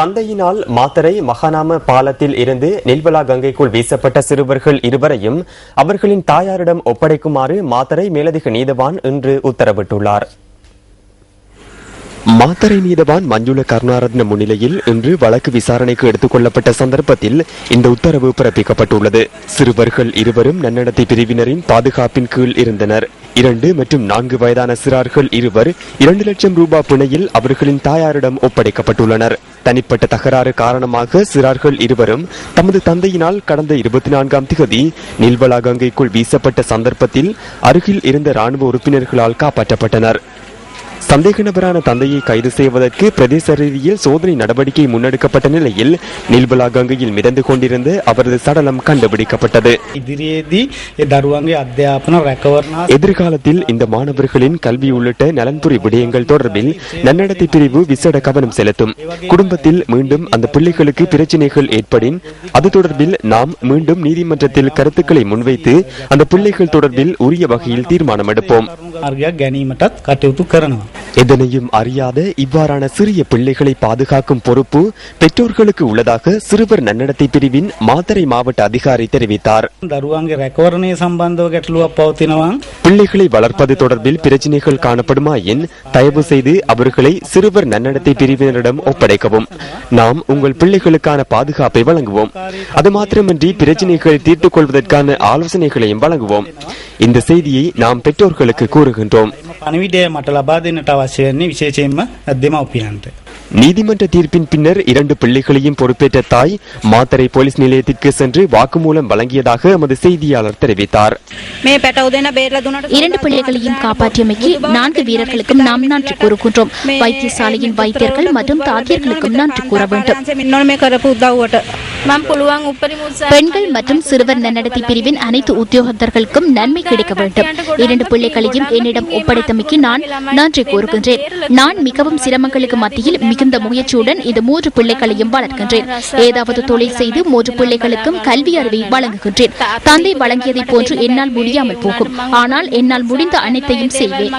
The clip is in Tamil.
தந்தையினால் மாத்தறை மகாநாம பாலத்தில் இருந்து நில்வலா கங்கைக்குள் வீசப்பட்ட சிறுவர்கள் இருவரையும் அவர்களின் தாயாரிடம் ஒப்படைக்குமாறு மாத்தறை மேலதிக நீதவான் இன்று உத்தரவிட்டுள்ளார். மாத்தறை நீதவான் மஞ்சுள கருணாரத்ன முன்னிலையில் இன்று வழக்கு விசாரணைக்கு எடுத்துக் கொள்ளப்பட்ட சந்தர்ப்பத்தில் இந்த உத்தரவு பிறப்பிக்கப்பட்டுள்ளது. சிறுவர்கள் இருவரும் நன்னடத்தை பிரிவினரின் பாதுகாப்பின் கீழ் இருந்தனர். 2 மற்றும் 4 வயதான சிறார்கள் இருவர் 2 லட்சம் ரூபாய் பிணையில் அவர்களின் தாயாரிடம் ஒப்படைக்கப்பட்டுள்ளனர். தனிப்பட்ட தகராறு காரணமாக சிறார்கள் இருவரும் தமது தந்தையினால் கடந்த 24ஆம் திகதி நில்வலா கங்கைக்குள் வீசப்பட்ட சந்தர்ப்பத்தில் அருகில் இருந்த ராணுவ உறுப்பினர்களால் காப்பாற்றப்பட்டனர். சந்தேக நபரான தந்தையை கைது செய்வதற்கு பிரதேச ரீதியில் சோதனை நடவடிக்கை முன்னெடுக்கப்பட்ட நிலையில் நில்வலா கங்கையில் மிதந்து கொண்டிருந்த அவரது சடலம் கண்டுபிடிக்கப்பட்டது. எதிர்காலத்தில் இந்த மாணவர்களின் கல்வி உள்ளிட்ட நலன்புரி விடயங்கள் தொடர்பில் நன்னடத்தை பிரிவு விசேட கவனம் செலுத்தும். குடும்பத்தில் மீண்டும் அந்த பிள்ளைகளுக்கு பிரச்சினைகள் ஏற்படின் அது தொடர்பில் நாம் மீண்டும் நீதிமன்றத்தில் கருத்துக்களை முன்வைத்து அந்த பிள்ளைகள் தொடர்பில் உரிய வகையில் தீர்மானம் எடுப்போம். எதனையும் அறியாத இவ்வாறான சிறிய பிள்ளைகளை பாதுகாக்கும் பொறுப்பு பெற்றோர்களுக்கு உள்ளதாக சிறுவர் நன்னடத்தை பிரிவின் மாத்தறை மாவட்ட அதிகாரி தெரிவித்தார். பிள்ளைகளை வளர்ப்பது தொடர்பில் பிரச்சினைகள் காணப்படுமாயின் தயவு செய்து அவர்களை சிறுவர் நன்னடத்தை பிரிவினரிடம் ஒப்படைக்கவும். நாம் உங்கள் பிள்ளைகளுக்கான பாதுகாப்பை வழங்குவோம். அது மாத்திரமின்றி பிரச்சினைகளை தீர்த்துக் கொள்வதற்கான ஆலோசனைகளையும் வழங்குவோம். இந்த செய்தியை நாம் பெற்றோர்களுக்கு கூறுகின்றோம். நீதிமன்ற தீர்ப்பின் பின்னர் 2 பிள்ளைகளையும் பொறுப்பேற்ற தாய் மாத்தறை போலீஸ் நிலையத்திற்கு சென்று வாக்குமூலம் வழங்கியதாக எமது செய்தியாளர் தெரிவித்தார். 2 பிள்ளைகளையும் காப்பாற்றியமைக்கு 4 வீரர்களுக்கும் நாம் நன்றி கூறுகின்றோம். வைத்தியசாலையின் வைத்தியர்கள் மற்றும் தாதியர்களுக்கும் நன்றி கூற வேண்டும். பெண்கள் மற்றும் சிறுவர் நன்னடத்தை பிரிவின் அனைத்து உத்தியோகத்தர்களுக்கும் நன்மை கிடைக்க வேண்டும். 2 பிள்ளைகளையும் என்னிடம் ஒப்படைத்தமைக்கு நான் நன்றி கூறுகின்றேன். நான் மிகவும் சிரமங்களுக்கு மத்தியில் மிகுந்த முயற்சியுடன் இந்த 3 பிள்ளைகளையும் வளர்க்கின்றேன். ஏதாவது தொழில் செய்து 3 பிள்ளைகளுக்கும் கல்வி அறிவை வழங்குகின்றேன். தந்தை வழங்கியதை போன்று என்னால் முடியாமல் போகும். ஆனால் என்னால் முடிந்த அனைத்தையும் செய்வேன்.